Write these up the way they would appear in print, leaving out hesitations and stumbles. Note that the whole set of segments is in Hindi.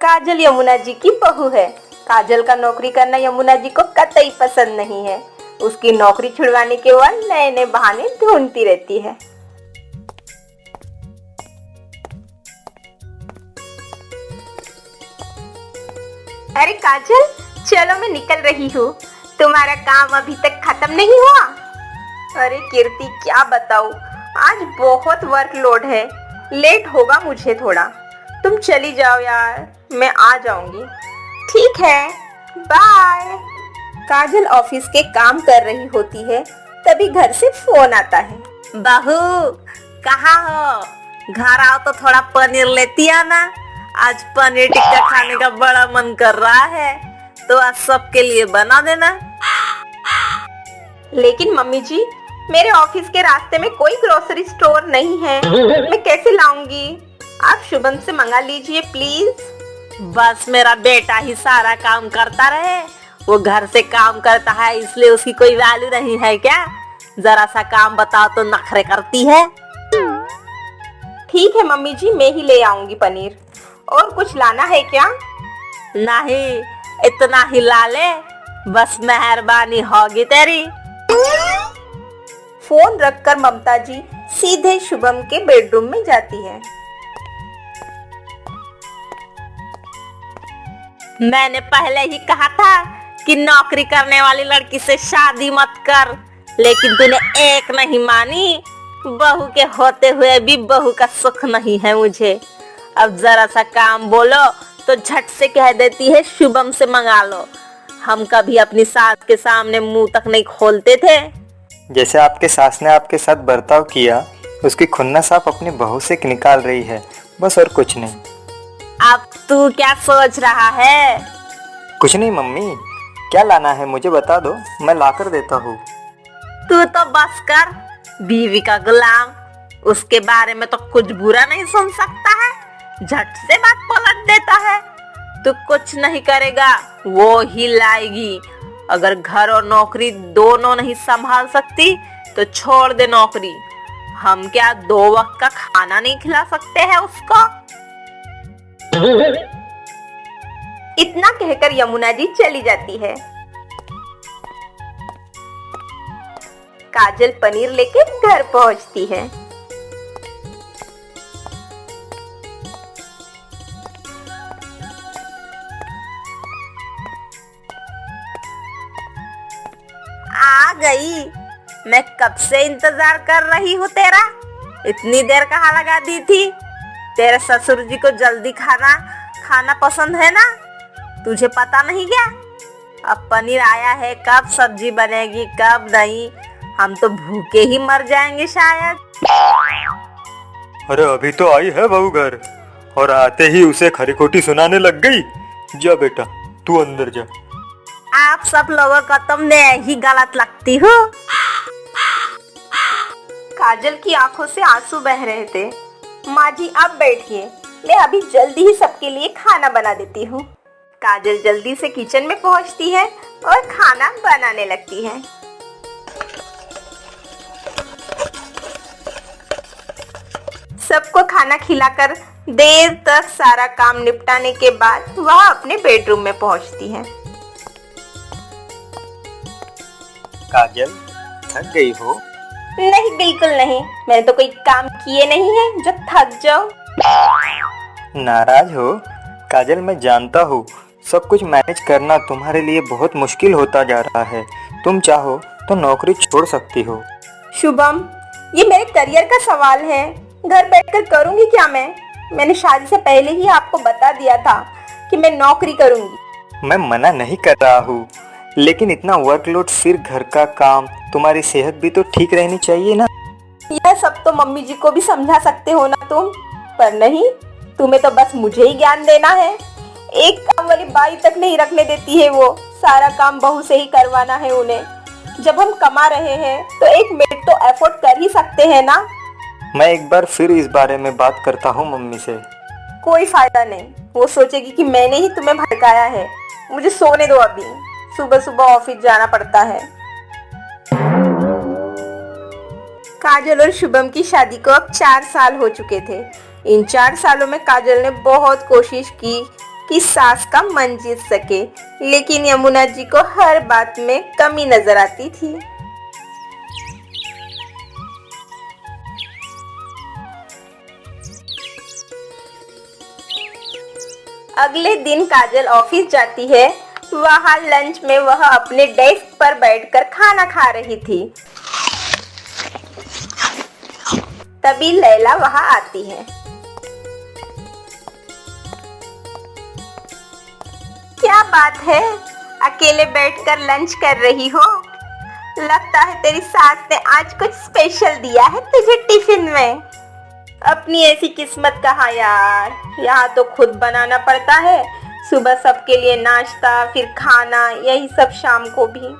काजल यमुना जी की बहू है। काजल का नौकरी करना यमुना जी को कतई पसंद नहीं है। उसकी नौकरी छुड़वाने के वह नए नए बहाने ढूंढती रहती है। अरे काजल, चलो मैं निकल रही हूँ। तुम्हारा काम अभी तक खत्म नहीं हुआ? अरे कीर्ति, क्या बताऊँ, आज बहुत वर्कलोड है। लेट होगा मुझे थोड़ा। तुम चली जाओ यार, मैं आ जाऊंगी। ठीक है, बाय। काजल ऑफिस के काम कर रही होती है, तभी घर से फोन आता है। बहू, कहाँ हो? घर आओ तो थोड़ा पनीर लेती आना। आज पनीर टिक्का खाने का बड़ा मन कर रहा है, तो आज सबके लिए बना देना। लेकिन मम्मी जी, मेरे ऑफिस के रास्ते में कोई ग्रोसरी स्टोर नहीं है, मैं कैसे लाऊंगी? आप शुभम से मंगा लीजिए प्लीज। बस मेरा बेटा ही सारा काम करता रहे। वो घर से काम करता है, इसलिए उसकी कोई वैल्यू नहीं है क्या? जरा सा काम बताओ तो नखरे करती है। ठीक है मम्मी जी, मैं ही ले आऊंगी पनीर। और कुछ लाना है क्या? नहीं, इतना ही ला ले, बस मेहरबानी होगी तेरी। फोन रखकर ममता जी सीधे शुभम के बेडरूम में जाती है। मैंने पहले ही कहा था कि नौकरी करने वाली लड़की से शादी मत कर, लेकिन तूने एक नहीं मानी। बहू के होते हुए भी बहू का सुख नहीं है मुझे। अब जरा सा काम बोलो तो झट से कह देती है शुभम से मंगा लो। हम कभी अपनी सास के सामने मुंह तक नहीं खोलते थे। जैसे आपके सास ने आपके साथ बर्ताव किया, उसकी खुन्नस आप अपनी बहू से निकाल रही है, बस और कुछ नहीं। अब तू क्या सोच रहा है? कुछ नहीं मम्मी, क्या लाना है मुझे बता दो, मैं लाकर देता हूँ। तू तो बस कर, बीवी का गुलाम। उसके बारे में तो कुछ बुरा नहीं सुन सकता है, झट से बात पलट देता है। तू कुछ नहीं करेगा, वो ही लाएगी। अगर घर और नौकरी दोनों नहीं संभाल सकती तो छोड़ दे नौकरी। हम क्या 2 वक्त का खाना नहीं खिला सकते हैं उसको? इतना कहकर यमुना जी चली जाती है। काजल पनीर लेके घर पहुंचती है। आ गई। मैं कब से इंतजार कर रही हूँ तेरा। इतनी देर कहाँ लगा दी थी? तेरे ससुर जी को जल्दी खाना पसंद है ना? तुझे पता नहीं क्या? अब पनीर आया है, कब सब्जी बनेगी कब नहीं। हम तो भूखे ही मर जाएंगे शायद। अरे अभी तो आई है बहू घर, और आते ही उसे खरी खोटी सुनाने लग गई। जा बेटा, तू अंदर जा। आप सब लोगों को तो मैं ही गलत लगती हूँ। काजल की आंखों से आंसू बह रहे थे। माँ जी आप बैठिए, मैं अभी जल्दी ही सबके लिए खाना बना देती हूँ। काजल जल्दी से किचन में पहुँचती है और खाना बनाने लगती है। सबको खाना खिलाकर देर तक सारा काम निपटाने के बाद वह अपने बेडरूम में पहुँचती है। काजल, थक गई हो? नहीं, बिल्कुल नहीं। मैंने तो कोई काम किए नहीं है जो थक जाओ। नाराज हो? काजल, मैं जानता हूँ सब कुछ मैनेज करना तुम्हारे लिए बहुत मुश्किल होता जा रहा है। तुम चाहो तो नौकरी छोड़ सकती हो। शुभम, ये मेरे करियर का सवाल है। घर बैठकर करूंगी क्या मैंने शादी से पहले ही आपको बता दिया था कि मैं नौकरी करूंगी। मैं मना नहीं कर रहा हूँ, लेकिन इतना वर्कलोड, फिर घर का काम, तुम्हारी सेहत भी तो ठीक रहनी चाहिए ना। यह सब तो मम्मी जी को भी समझा सकते हो ना तुम, पर नहीं, तुम्हें तो बस मुझे ही ज्ञान देना है। एक काम वाली बाई तक नहीं रखने देती है वो, सारा काम बहू से ही करवाना है उन्हें। जब हम कमा रहे हैं तो एक मेड तो अफोर्ड कर ही सकते हैं ना। मैं एक बार फिर इस बारे में बात करता हूँ मम्मी से। कोई फायदा नहीं, वो सोचेगी कि मैंने ही तुम्हें भड़काया है। मुझे सोने दो, अभी सुबह सुबह ऑफिस जाना पड़ता है। काजल और शुभम की शादी को अब 4 साल हो चुके थे। इन 4 सालों में काजल ने बहुत कोशिश की कि सास का मन जीत सके, लेकिन यमुना जी को हर बात में कमी नजर आती थी। अगले दिन काजल ऑफिस जाती है। वहाँ लंच में वह अपने डेस्क पर बैठकर खाना खा रही थी। तभी लैला वहाँ आती है। क्या बात है, अकेले बैठकर लंच कर रही हो? लगता है तेरी सास ने आज कुछ स्पेशल दिया है तुझे टिफिन में। अपनी ऐसी किस्मत कहाँ यार, यहाँ तो खुद बनाना पड़ता है। सुबह सबके लिए नाश्ता, फिर खाना, यही सब शाम को भी।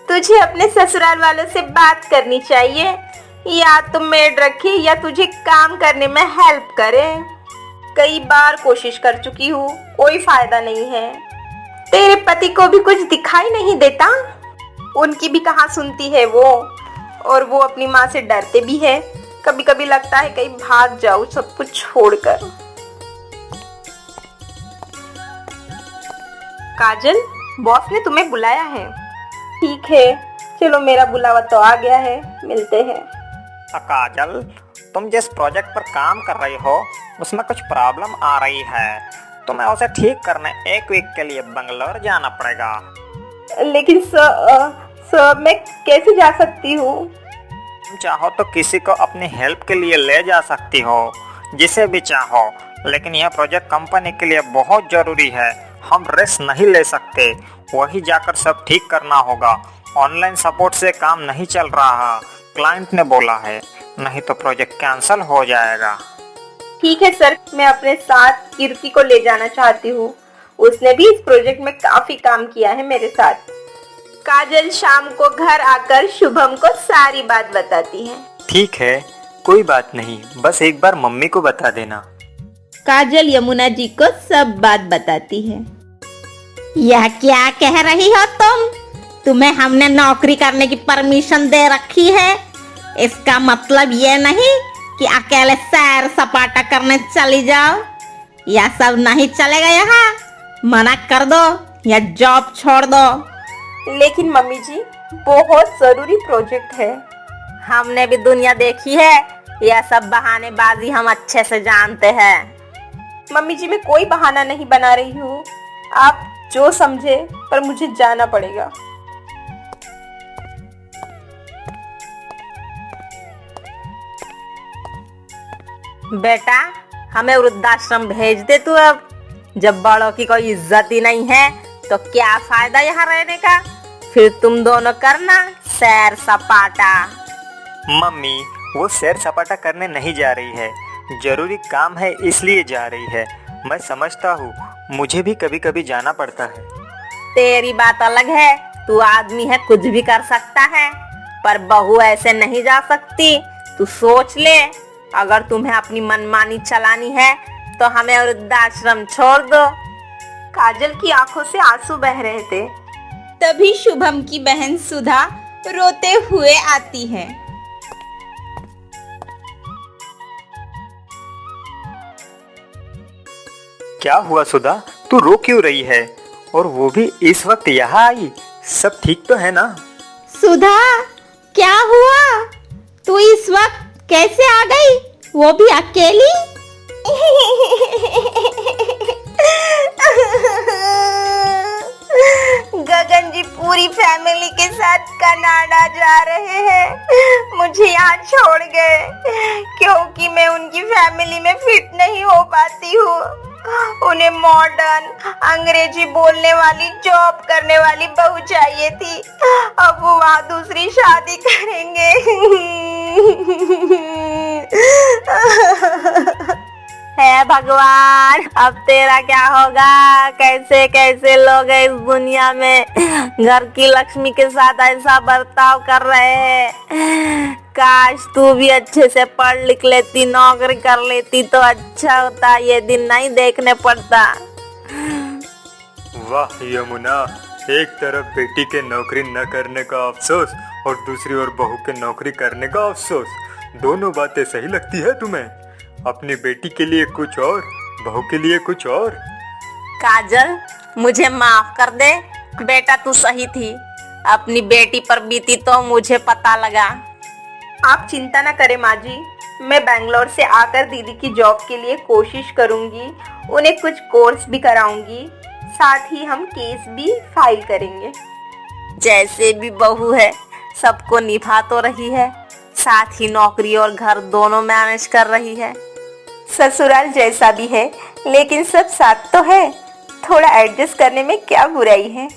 तुझे अपने ससुराल वालों से बात करनी चाहिए, या तो मेड रखे या तुझे काम करने में हेल्प करे। कई बार कोशिश कर चुकी हूँ, कोई फायदा नहीं है। तेरे पति को भी कुछ दिखाई नहीं देता? उनकी भी कहाँ सुनती है वो, और वो अपनी माँ से डरते भी है। कभी कभी लगता है कहीं भाग जाऊं सब कुछ छोड़कर। काजल, बॉस ने तुम्हें बुलाया है। ठीक है, चलो मेरा बुलावा तो आ गया है, मिलते हैं। काजल, तुम जिस प्रोजेक्ट पर काम कर रही हो उसमें कुछ प्रॉब्लम आ रही है। तुम्हें उसे ठीक करने एक वीक के लिए बंगलोर जाना पड़ेगा। लेकिन सर मैं कैसे जा सकती हूँ? तुम चाहो तो किसी को अपनी हेल्प के लिए ले जा सकती हो, जिसे भी चाहो। लेकिन यह प्रोजेक्ट कंपनी के लिए बहुत ज़रूरी है। हम रेस्ट नहीं ले सकते, वही जाकर सब ठीक करना होगा। ऑनलाइन सपोर्ट से काम नहीं चल रहा, क्लाइंट ने बोला है, नहीं तो प्रोजेक्ट कैंसिल हो जाएगा। ठीक है सर, मैं अपने साथ कीर्ति को ले जाना चाहती हूँ। उसने भी इस प्रोजेक्ट में काफी काम किया है मेरे साथ। काजल शाम को घर आकर शुभम को सारी बात बताती है। ठीक है, कोई बात नहीं, बस एक बार मम्मी को बता देना। काजल यमुना जी को सब बात बताती है। यह क्या कह रही हो तुम? तुम्हें हमने नौकरी करने की परमिशन दे रखी है। इसका मतलब ये नहीं कि अकेले सैर सपाटा करने चली जाओ। यह सब नहीं चलेगा यहाँ। मना कर दो या जॉब छोड़ दो। लेकिन मम्मी जी, बहुत जरूरी प्रोजेक्ट है। हमने भी दुनिया देखी है, यह सब बहानेबाजी हम अच्छे से जानते हैं। मम्मी जी, मैं कोई बहाना नहीं बना रही हूँ। आप जो समझे, पर मुझे जाना पड़ेगा। बेटा, हमें वृद्धाश्रम भेज दे तू अब। जब बड़ों की कोई इज्जत ही नहीं है तो क्या फायदा यहाँ रहने का। फिर तुम दोनों करना सैर सपाटा। मम्मी, वो सैर सपाटा करने नहीं जा रही है, जरूरी काम है इसलिए जा रही है। मैं समझता हूँ, मुझे भी कभी कभी जाना पड़ता है। तेरी बात अलग है, तू आदमी है, कुछ भी कर सकता है, पर बहू ऐसे नहीं जा सकती। तू सोच ले, अगर तुम्हें अपनी मनमानी चलानी है तो हमें वृद्धाश्रम छोड़ दो। काजल की आंखों से आंसू बह रहे थे। तभी शुभम की बहन सुधा रोते हुए आती है। क्या हुआ सुधा, तू रो क्यों रही है? और वो भी इस वक्त यहाँ आई? सब ठीक तो है ना? सुधा, क्या हुआ? तू इस वक्त कैसे आ गई, वो भी अकेली? गगन जी पूरी फैमिली के साथ कनाडा जा रहे हैं। मुझे यहाँ छोड़ गए क्योंकि मैं उनकी फैमिली में फिट नहीं हो पाती हूँ। उन्हें मॉडर्न अंग्रेजी बोलने वाली जॉब करने वाली बहू चाहिए थी। अब वो वहाँ दूसरी शादी करेंगे। हे भगवान, अब तेरा क्या होगा? कैसे कैसे लोग हैं इस दुनिया में, घर की लक्ष्मी के साथ ऐसा बर्ताव कर रहे हैं। काश तू भी अच्छे से पढ़ लिख लेती, नौकरी कर लेती तो अच्छा होता, ये दिन नहीं देखने पड़ता। वाह यमुना, एक तरफ बेटी के नौकरी न करने का अफसोस और दूसरी ओर बहू के नौकरी करने का अफसोस। दोनों बातें सही लगती है तुम्हें? अपनी बेटी के लिए कुछ और, बहू के लिए कुछ और। काजल, मुझे माफ कर दे। बेटा तू सही थी, अपनी बेटी पर बीती तो मुझे पता लगा। आप चिंता न करें माँ जी, मैं बैंगलोर से आकर दीदी की जॉब के लिए कोशिश करूंगी, उन्हें कुछ कोर्स भी कराऊंगी, साथ ही हम केस भी फाइल करेंगे। जैसे भी बहू है सबको निभा तो रही है, साथ ही नौकरी और घर दोनों मैनेज कर रही है। ससुराल जैसा भी है लेकिन सब साथ तो है, थोड़ा एडजस्ट करने में क्या बुराई है।